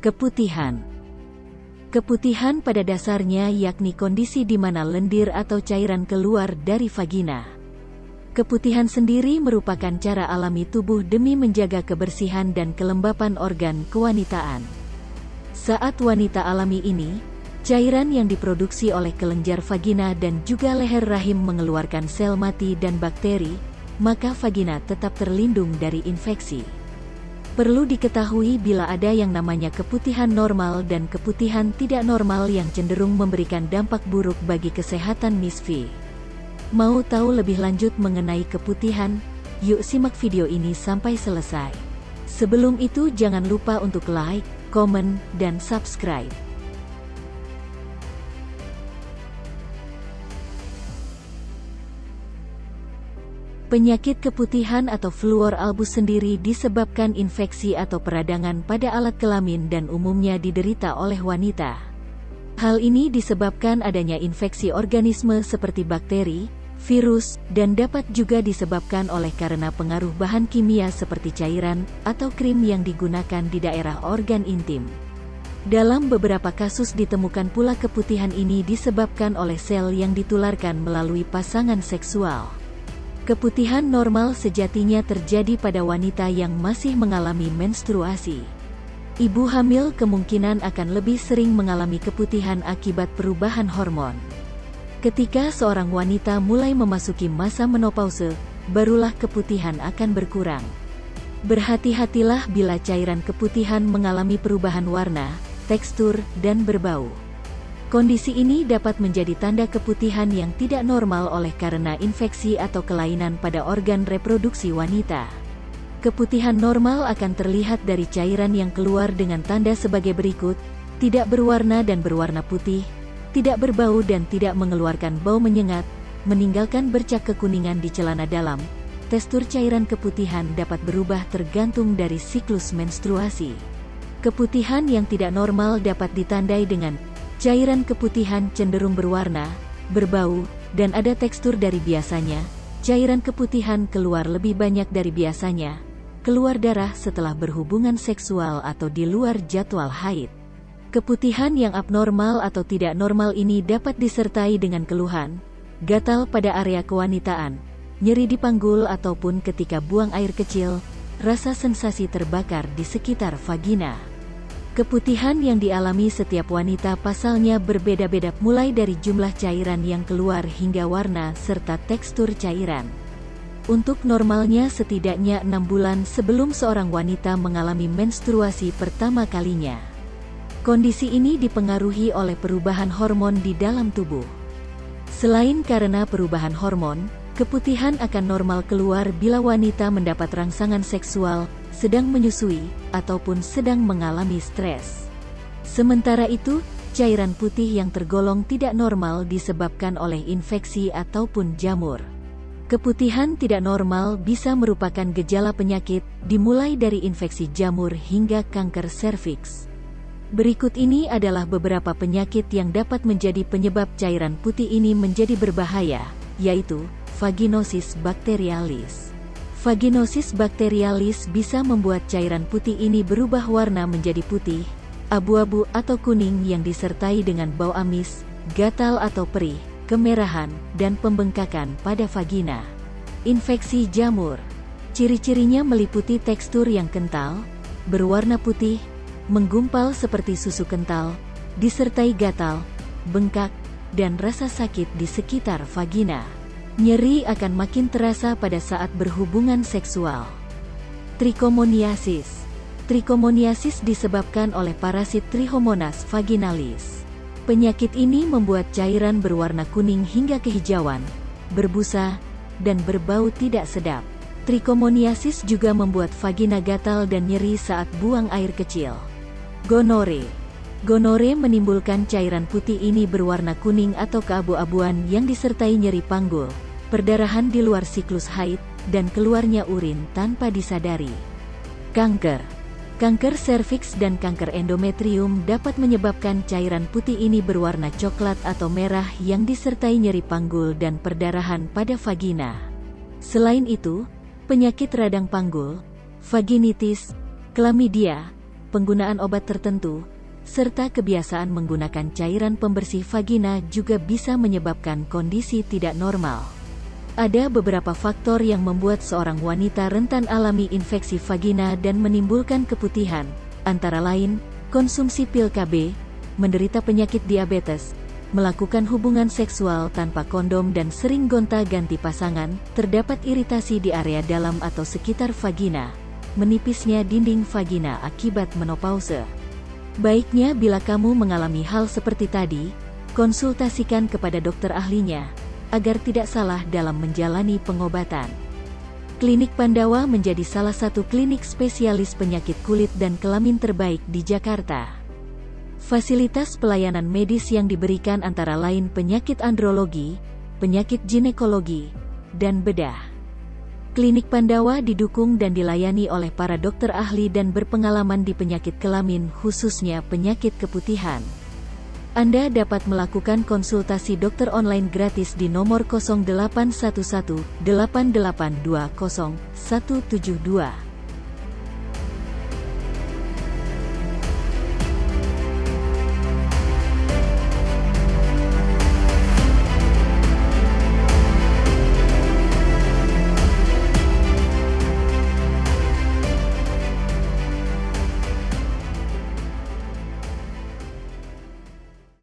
Keputihan. Keputihan pada dasarnya yakni kondisi di mana lendir atau cairan keluar dari vagina. Keputihan sendiri merupakan cara alami tubuh demi menjaga kebersihan dan kelembapan organ kewanitaan. Saat wanita alami ini, cairan yang diproduksi oleh kelenjar vagina dan juga leher rahim mengeluarkan sel mati dan bakteri, maka vagina tetap terlindung dari infeksi. Perlu diketahui bila ada yang namanya keputihan normal dan keputihan tidak normal yang cenderung memberikan dampak buruk bagi kesehatan Miss V. Mau tahu lebih lanjut mengenai keputihan? Yuk simak video ini sampai selesai. Sebelum itu jangan lupa untuk like, komen, dan subscribe. Penyakit keputihan atau fluor albus sendiri disebabkan infeksi atau peradangan pada alat kelamin dan umumnya diderita oleh wanita. Hal ini disebabkan adanya infeksi organisme seperti bakteri, virus, dan dapat juga disebabkan oleh karena pengaruh bahan kimia seperti cairan atau krim yang digunakan di daerah organ intim. Dalam beberapa kasus ditemukan pula keputihan ini disebabkan oleh sel yang ditularkan melalui pasangan seksual. Keputihan normal sejatinya terjadi pada wanita yang masih mengalami menstruasi. Ibu hamil kemungkinan akan lebih sering mengalami keputihan akibat perubahan hormon. Ketika seorang wanita mulai memasuki masa menopause, barulah keputihan akan berkurang. Berhati-hatilah bila cairan keputihan mengalami perubahan warna, tekstur, dan berbau. Kondisi ini dapat menjadi tanda keputihan yang tidak normal oleh karena infeksi atau kelainan pada organ reproduksi wanita. Keputihan normal akan terlihat dari cairan yang keluar dengan tanda sebagai berikut: tidak berwarna dan berwarna putih, tidak berbau dan tidak mengeluarkan bau menyengat, meninggalkan bercak kekuningan di celana dalam. Tekstur cairan keputihan dapat berubah tergantung dari siklus menstruasi. Keputihan yang tidak normal dapat ditandai dengan cairan keputihan cenderung berwarna, berbau, dan ada tekstur dari biasanya. Cairan keputihan keluar lebih banyak dari biasanya. Keluar darah setelah berhubungan seksual atau di luar jadwal haid. Keputihan yang abnormal atau tidak normal ini dapat disertai dengan keluhan, gatal pada area kewanitaan, nyeri di panggul ataupun ketika buang air kecil, rasa sensasi terbakar di sekitar vagina. Keputihan yang dialami setiap wanita pasalnya berbeda-beda mulai dari jumlah cairan yang keluar hingga warna serta tekstur cairan. Untuk normalnya setidaknya 6 bulan sebelum seorang wanita mengalami menstruasi pertama kalinya. Kondisi ini dipengaruhi oleh perubahan hormon di dalam tubuh. Selain karena perubahan hormon, keputihan akan normal keluar bila wanita mendapat rangsangan seksual, sedang menyusui, ataupun sedang mengalami stres. Sementara itu, cairan putih yang tergolong tidak normal disebabkan oleh infeksi ataupun jamur. Keputihan tidak normal bisa merupakan gejala penyakit, dimulai dari infeksi jamur hingga kanker serviks. Berikut ini adalah beberapa penyakit yang dapat menjadi penyebab cairan putih ini menjadi berbahaya, yaitu vaginosis bakterialis. Vaginosis bakterialis bisa membuat cairan putih ini berubah warna menjadi putih, abu-abu atau kuning yang disertai dengan bau amis, gatal atau perih, kemerahan, dan pembengkakan pada vagina. Infeksi jamur. Ciri-cirinya meliputi tekstur yang kental, berwarna putih, menggumpal seperti susu kental, disertai gatal, bengkak, dan rasa sakit di sekitar vagina. Nyeri akan makin terasa pada saat berhubungan seksual. Trichomoniasis. Trichomoniasis disebabkan oleh parasit Trichomonas vaginalis. Penyakit ini membuat cairan berwarna kuning hingga kehijauan, berbusa, dan berbau tidak sedap. Trichomoniasis juga membuat vagina gatal dan nyeri saat buang air kecil. Gonore. Gonore menimbulkan cairan putih ini berwarna kuning atau keabu-abuan yang disertai nyeri panggul, perdarahan di luar siklus haid, dan keluarnya urin tanpa disadari. Kanker. Kanker serviks dan kanker endometrium dapat menyebabkan cairan putih ini berwarna coklat atau merah yang disertai nyeri panggul dan perdarahan pada vagina. Selain itu, penyakit radang panggul, vaginitis, chlamydia, penggunaan obat tertentu, serta kebiasaan menggunakan cairan pembersih vagina juga bisa menyebabkan kondisi tidak normal. Ada beberapa faktor yang membuat seorang wanita rentan alami infeksi vagina dan menimbulkan keputihan, antara lain, konsumsi pil KB, menderita penyakit diabetes, melakukan hubungan seksual tanpa kondom dan sering gonta-ganti pasangan, terdapat iritasi di area dalam atau sekitar vagina, menipisnya dinding vagina akibat menopause. Baiknya bila kamu mengalami hal seperti tadi, konsultasikan kepada dokter ahlinya, agar tidak salah dalam menjalani pengobatan. Klinik Pandawa menjadi salah satu klinik spesialis penyakit kulit dan kelamin terbaik di Jakarta. Fasilitas pelayanan medis yang diberikan antara lain penyakit andrologi, penyakit ginekologi, dan bedah. Klinik Pandawa didukung dan dilayani oleh para dokter ahli dan berpengalaman di penyakit kelamin khususnya penyakit keputihan. Anda dapat melakukan konsultasi dokter online gratis di nomor 0811 8820 172.